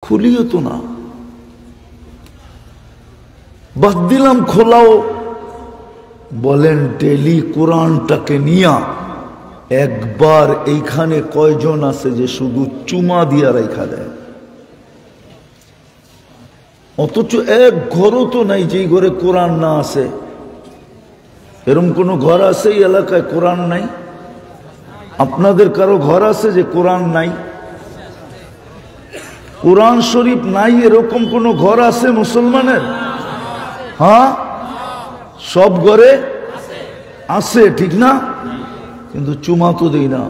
খুলিও তো না, বাদ দিলাম খোলাও। বলেন ডেলি কোরআনটাকে নিয়া একবার এইখানে কয়জন আছে যে শুধু চুমা দিয়া রেখা দেয়? অথচ এক ঘরও তো নাই যেই ঘরে কোরআন না আছে। এরকম কোন ঘর আছে এই এলাকায় কোরআন নাই? আপনাদের কারো ঘর আছে যে কোরআন নাই? কোরআন শরীফ নাই এরকম কোন ঘর আছে মুসলমানের? হ্যাঁ, সব ঘরে আছে, ঠিক না? কিন্তু চুমা তো দেই না।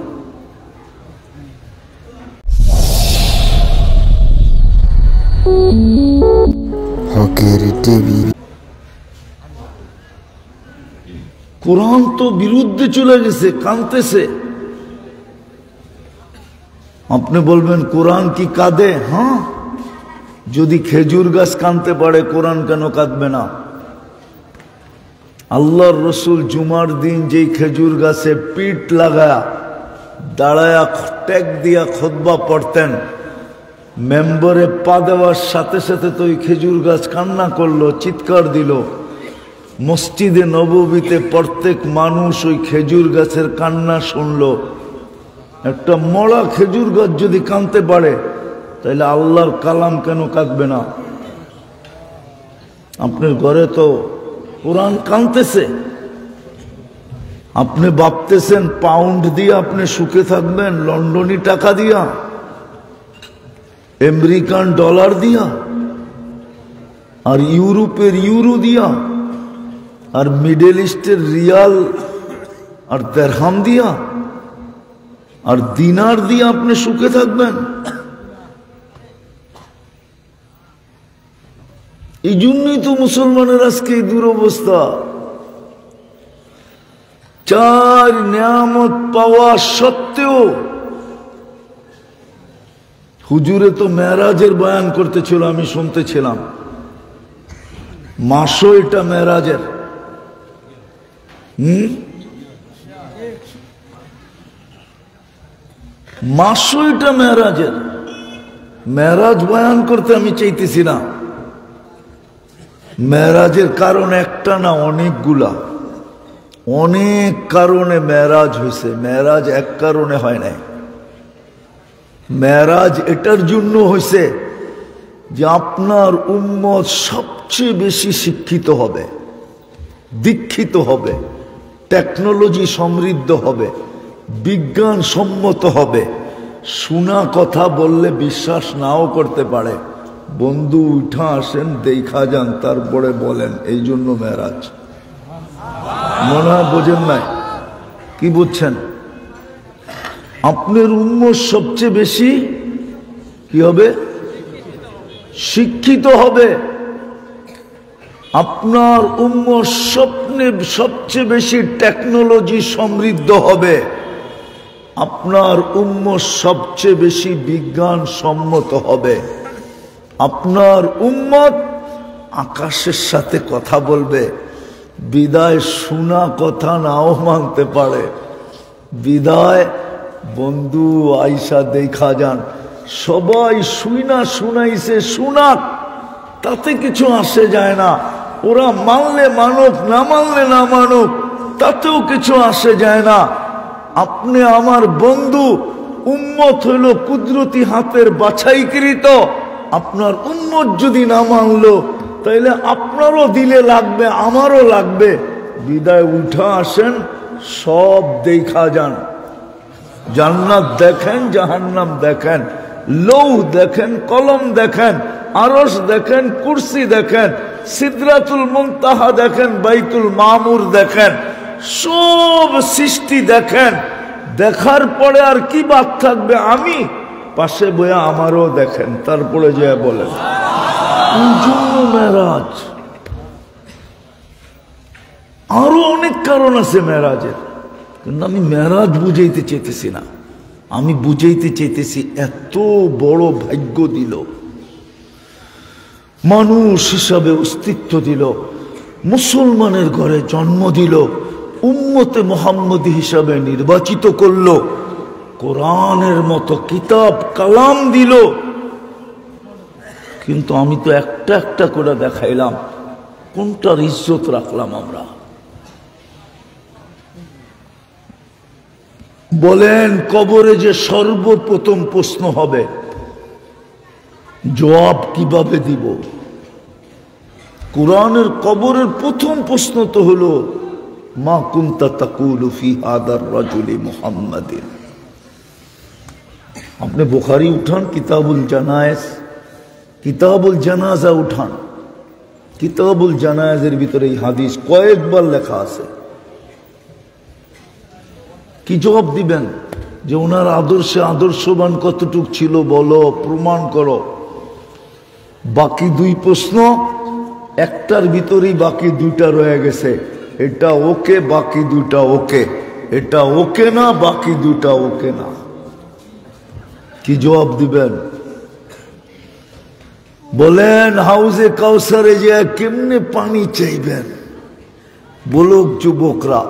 কোরআন তো বিরুদ্ধে চলে গেছে, কাঁদতেছে। আপনি বলবেন কোরআন কি কাঁদে? হ্যাঁ, যদি খেজুর গাছ কাঁদতে পারে কোরআন কেন কাঁদবে না? আল্লাহর রসুল জুমার দিন যেই খেজুর গাছে পিঠ লাগায়া দাঁড়ায়া ট্যাগ দিয়া খুতবা পড়তেন, মেম্বরে পা দেওয়ার সাথে সাথে তো ওই খেজুর গাছ কান্না করলো, চিৎকার দিল। মসজিদে নববীতে প্রত্যেক মানুষ ওই খেজুর গাছের কান্না শুনল। একটা মরা খেজুর গাছ যদি কাঁদতে পারে তাহলে আল্লাহর কালাম কেন কাঁদবে না? আপনার ঘরে তো কোরআন কাঁদতেছে, আপনি ভাবতেছেন পাউন্ড দিয়ে আপনি সুখে থাকবেন, লন্ডনী টাকা দিয়া, আমেরিকান ডলার দিয়া, আর ইউরোপের ইউরো দিয়া, আর মিডল ইস্টের রিয়াল আর দিরহাম দিয়া, আর দিনার দিয়ে আপনি সুখে থাকবেন? এই জন্যই তো মুসলমানের আজকে এই দুরবস্থা। চার নিয়ামত পাওয়া সত্ত্বেও, হুজুরে তো মেরাজের বয়ান করতেছিল, আমি শুনতেছিলাম। মাসও এটা মেরাজের। মাসও এটা মেরাজের। মেরাজ বয়ান করতে আমি চাইতেছি না। মেরাজের কারণ একটা না, অনেকগুলা, অনেক কারণে মেরাজ হয়েছে। মেরাজ এক কারণে হয় নাই। মেরাজ এটার জন্য হয়েছে যে আপনার উম্মত সবচেয়ে বেশি শিক্ষিত হবে, দীক্ষিত হবে, টেকনোলজি সমৃদ্ধ হবে, বিজ্ঞান সম্মত হবে। শোনা কথা বললে বিশ্বাস নাও করতে পারে। বন্ধু উঠা আসেন, দেখা যান, তারপরে বলেন। এই জন্য মেরাজ। মনে হয় বোঝেন নাই? কি বুঝছেন? আপনার উম্মত সবচেয়ে বেশি কি হবে? শিক্ষিত হবে। আপনার উম্মত সবচেয়ে বেশি টেকনোলজি সমৃদ্ধ হবে। আপনার উম্মত সবচেয়ে বেশি বিজ্ঞান সম্মত হবে। আপনার উম্মত আকাশের সাথে কথা বলবে। বিদায় শোনা কথা নাও মানতে পারে। বিদায় বন্ধু আইসা দেখা যান, সবাই শুইনা শুনাইছে, শুনাক, তাতে কিছু আসে যায় না। ওরা মানলে মানুক, না মানলে না মানুক, তাতেও কিছু আসে যায় না। আপনি আমার বন্ধু, উম্মত হইল কুদরতি হাতের বাছাইকৃত। আপনার উম্মত যদি না মানলো তাইলে আপনারও দিলে লাগবে, আমারও লাগবে। বিদায় উঠা আসেন, সব দেখা যান। জান্নাত দেখেন, জাহান্নাম দেখেন, লৌহ দেখেন, কলম দেখেন, আরশ দেখেন, কুরসি দেখেন, সিদরাতুল মুনতাহা দেখেন, বাইতুল মামুর দেখেন, সব সৃষ্টি দেখেন। দেখার পরে আর কি বাদ থাকবে? আমি পাশে বয়া আমারও দেখেন, তারপরে যে বলেন। মেরাজ আরো অনেক কারণ আছে মেরাজের, কিন্তু আমি মেরাজ বুঝাইতে চাইতেছি না। আমি বুঝাইতে চাইতেছি এত বড় ভাগ্য দিল, মানুষ হিসাবে অস্তিত্ব দিল, মুসলমানের ঘরে জন্ম দিল, উম্মতে মুহাম্মদী হিসাবে নির্বাচিত করলো, কোরআনের মতো কিতাব কালাম দিল। কিন্তু আমি তো একটা একটা করে দেখাইলাম, কোনটার ইজ্জত রাখলাম আমরা? বলেন, কবরে যে সর্বপ্রথম প্রশ্ন হবে, জবাব কিভাবে দিব? কোরআনের কবরের প্রথম প্রশ্ন তো হলো, মা কুনতা তাকুলু ফি হাদার রাজুলি মুহাম্মাদিন। আপনি বুখারী উঠান, কিতাবুল জানায়েজ, কিতাবুল জানাজা উঠান, কিতাবুল জানায়েজের ভিতরে এই হাদিস কয়েকবার লেখা আছে। কি জবাব দিবেন? যে ওনার আদর্শে আদর্শবান কতটুক ছিল বলো, প্রমাণ করো। বাকি দুই প্রশ্ন, একটার ভিতরেই বাকি দুইটা রয়ে গেছে। এটা ওকে, বাকি দুইটা ওকে। এটা ওকে না, বাকি দুইটা ওকে না। কি জবাব দিবেন? বলেন, হাউজে কাউসারে যে কেমনে পানি চাইবেন? বলুক যুবকরা,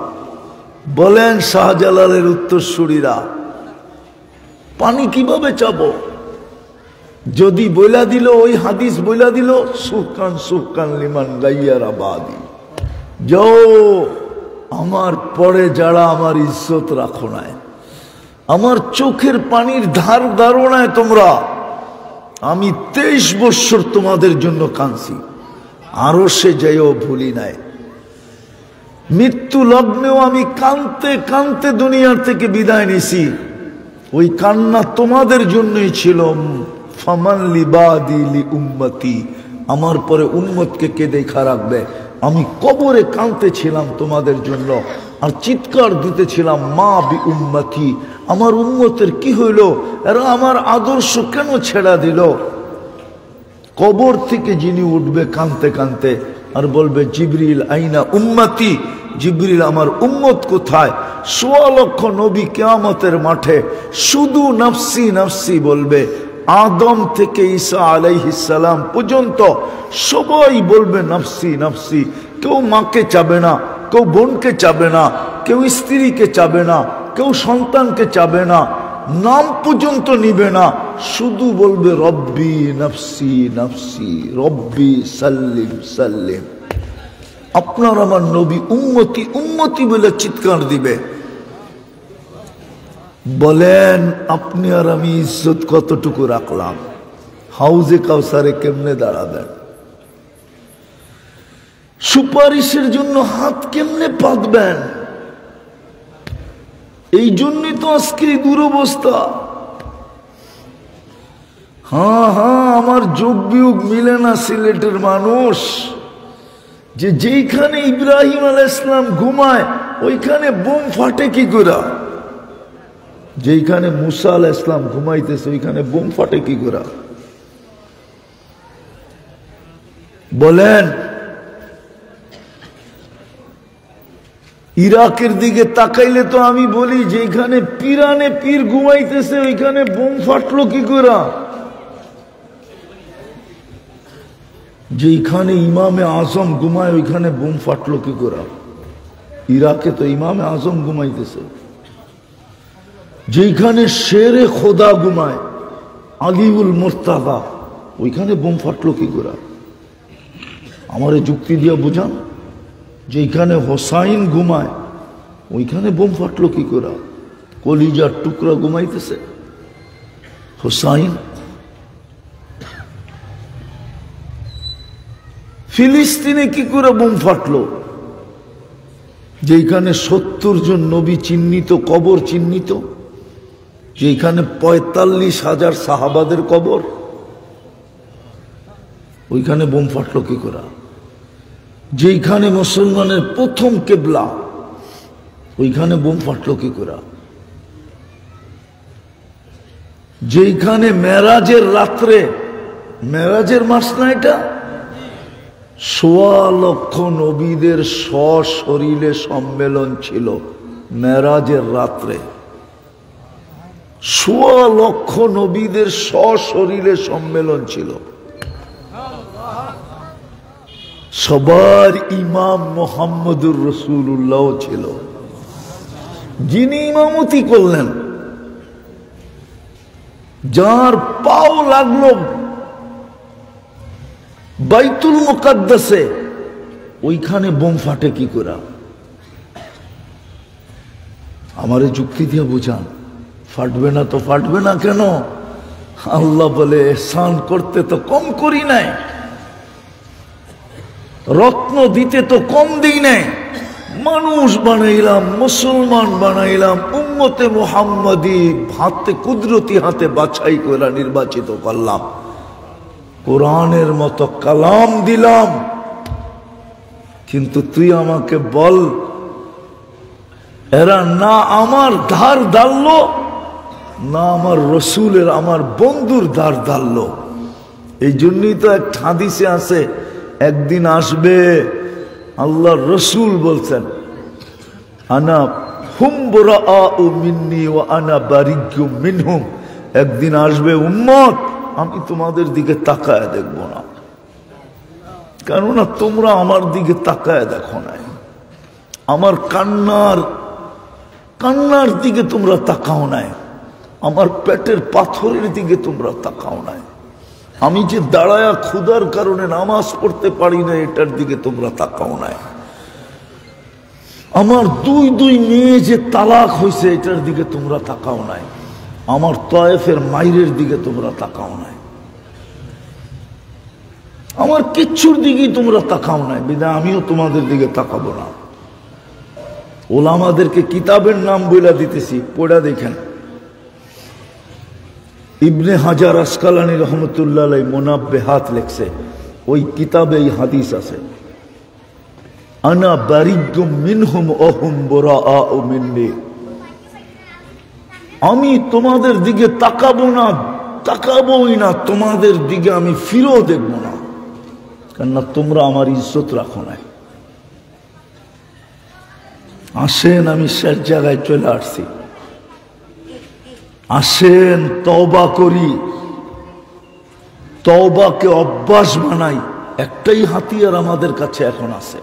বলেন শাহজালালের উত্তরসূরিরা, পানি কিভাবে চাবো? যদি বইলা দিল, ওই হাদিস বইলা দিল, সুকান সুকান লিমান গাইয়ারা বাদি, যাও আমার পরে যারা আমার ইজ্জত রাখো নাই, আমার চোখের পানির ধার ধারণায় তোমরা, আমি 23 বৎসর তোমাদের জন্য কাঁদছি, আরো সে যাইও ভুলি নাই। মৃত্যু লগ্নেও আমি কাঁদতে কাঁদতে দুনিয়ার থেকে বিদায় নিছি, ওই কান্না তোমাদের জন্যই ছিল। ফামান লিবাদি লি উম্মতি, আমার পরে উম্মতকে কে দেখা রাখবে? আমি কবরে কাঁদতেছিলাম তোমাদের জন্য, আর চিৎকার দিতেছিলাম, মা বি উম্মতি, আমার উম্মতের কি হইল? এরা আমার আদর্শ কেন ছেড়া দিল? কবর থেকে যিনি উঠবে কাঁদতে কাঁদতে, আর বলবে, জিবরিল আইনা উম্মতি, জিবরিল আমার উম্মত কোথায়? ১৬ লক্ষ নবী কিয়ামতের মাঠে শুধু নফসি নফসি বলবে। আদম থেকে ঈসা আলাইহিস সালাম পর্যন্ত সবাই বলবে নফসি নফসি। কেউ মাকে চাবে না, কেউ বোনকে চাবে না, কেউ স্ত্রীকে চাবে না, কেউ সন্তানকে চাবে না, নাম পর্যন্ত নিবে না, শুধু বলবে রব্বি নফসি নফসি, রব্বি সাল্লিম সাল্লিম। আপনার আমার নবী উম্মতি উম্মতি বলে চিৎকার দিবে। বলেন, আপনি আর আমি ইজ্জত কতটুকু রাখলাম? হাউজে কাউসারে কেমনে দাঁড়াবেন? সুপারিশের জন্য হাত কেমনে পাতবেন? এই জন্যই তো আজকে দুরবস্থা। হ্যাঁ, আমার যোগ বিয়োগ মিলে না সিলেটের মানুষ। যেইখানে ইব্রাহিম আলাইহিস সালাম ঘুমায়, ওইখানে বোম ফাটে কি করে? যেইখানে মুসা আলাইহিস সালাম ঘুমাইতেছে, ওইখানে বোম ফাটে কি করে? বলেন, ইরাকের দিকে তাকাইলে তো আমি বলি, যেখানে পিরানে পীর ঘুমাইতেছে, ওইখানে বোম ফাটলো কি করে? যেখানে ইমামে আজম ঘুমায়, ওইখানে বোম ফাটলো কি করে? ইরাকে তো ইমামে আজম ঘুমাইতেছে। যেখানে শেরে খোদা ঘুমায়, আলিউল মুর্তাদা, ওইখানে বোম ফাটলো কি করে? আমারে যুক্তি দিয়া বুঝান। যেখানে হোসাইন ঘুমায়, ওইখানে বোম ফাটলো কি করে? কলিজার টুকরা ঘুমাইতেছে হোসাইন। ফিলিস্তিনে কি করে বোম ফাটলো? যেখানে 70 জন নবী চিহ্নিত, কবর চিহ্নিত, যেখানে 45,000 সাহাবাদের কবর, ওইখানে বোম ফাটলো কি করে? যেখানে মুসলমানের প্রথম কেবলা, ওইখানে বোম ফাটলো কি করে? যেখানে মেরাজের রাত্রে, মেরাজের মাস না এটা, ১৬ লক্ষ নবীদের সশরীরে সম্মেলন ছিল মেরাজের রাত্রে। ১৬ লক্ষ নবীদের সশরীরে সম্মেলন ছিল। সবার ইমাম মুহাম্মদুর রাসূলুল্লাহ ছিল, যিনি ইমামতি করলেন। যার পাও লাগলো বাইতুল মুকাদ্দাসে ওইখানে বোম ফাটে কি করে? আমারে যুক্তি দিয়ে বুঝান। ফাটবে না তো ফাটবে না কেন? আল্লাহ বলে এহসান করতে তো কম করি নাই, রত্ন দিতে তো কম দিই নাই, মানুষ বানাইলাম, মুসলমান বানাইলাম, উম্মতে মুহাম্মাদি হাতে কুদরতি হাতে বাছাই করে নির্বাচিত করলাম, কোরআনের মতো কালাম দিলাম। কিন্তু তুই আমাকে বল, এরা না আমার ধার ধারলো, না আমার রসুলের আমার বন্ধুর ধার ধারলো। এই জন্যই তো এক হাদিসে আছে, একদিন আসবে, আল্লাহর রসুল বলছেন, আনা হুম বুরাআউ মিন্নি ওয়া আনা বারিয়্যু মিনহুম। একদিন আসবে উম্মত, আমি তোমাদের দিকে তাকায় দেখব না, কেননা তোমরা আমার দিকে তাকায় দেখো নাই। আমার কান্নার দিকে তোমরা তাকাও নাই, আমার পেটের পাথরের দিকে তোমরা তাকাও নাই, আমি যে দাঁড়ায়া ক্ষুধার কারণে নামাজ পড়তে পারি না এটার দিকে তোমরা তাকাও নাই, আমার দুই মেয়ে যে তালাক হয়েছে এটার দিকে তোমরা তাকাও নাই, আমার তয়েফের মাইরের দিকে তোমরা তাকাও নাই, আমার কিচ্ছুর দিকেই তোমরা তাকাও নাই, বিধায় আমিও তোমাদের দিকে তাকাবো না। ওলামাদেরকে কিতাবের নাম বইলা দিতেছি, পড়া দেখেন। ইবনে হাজার আসকালানী রহমতুল্লাহ আলাইহি মুনাব্বিহাত লেখছে, ওই কিতাবে এই হাদিস আছে, আনা বারিয়্যু মিনহুম ওয়া হুম বুরাআউ মিন্নি। আমি তোমাদের দিকে তাকাবো না, তাকাবোই না, তোমাদের দিকে আমি ফিরেও দেখবো না, কেননা তোমরা আমার ইজ্জত রাখো নাই। আসেন, আমি শেষ জায়গায় চলে আসছি, আসেন তওবা করি, তওবাকে অভ্যাস বানাই। একটাই হাতিয়ার আমাদের কাছে এখন আছে,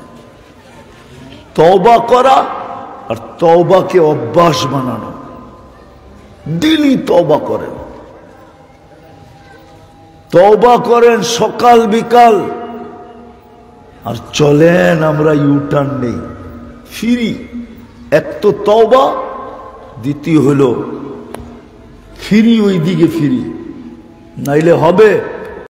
তওবা করা আর তওবাকে অভ্যাস বানানো। ডেইলি তওবা করেন, তওবা করেন সকাল বিকাল, আর চলেন আমরা ইউটার্ন নেই, ফিরি। এক তো তওবা, দ্বিতীয় হলো ফিরি, ওই দিকে ফিরি, নাইলে হবে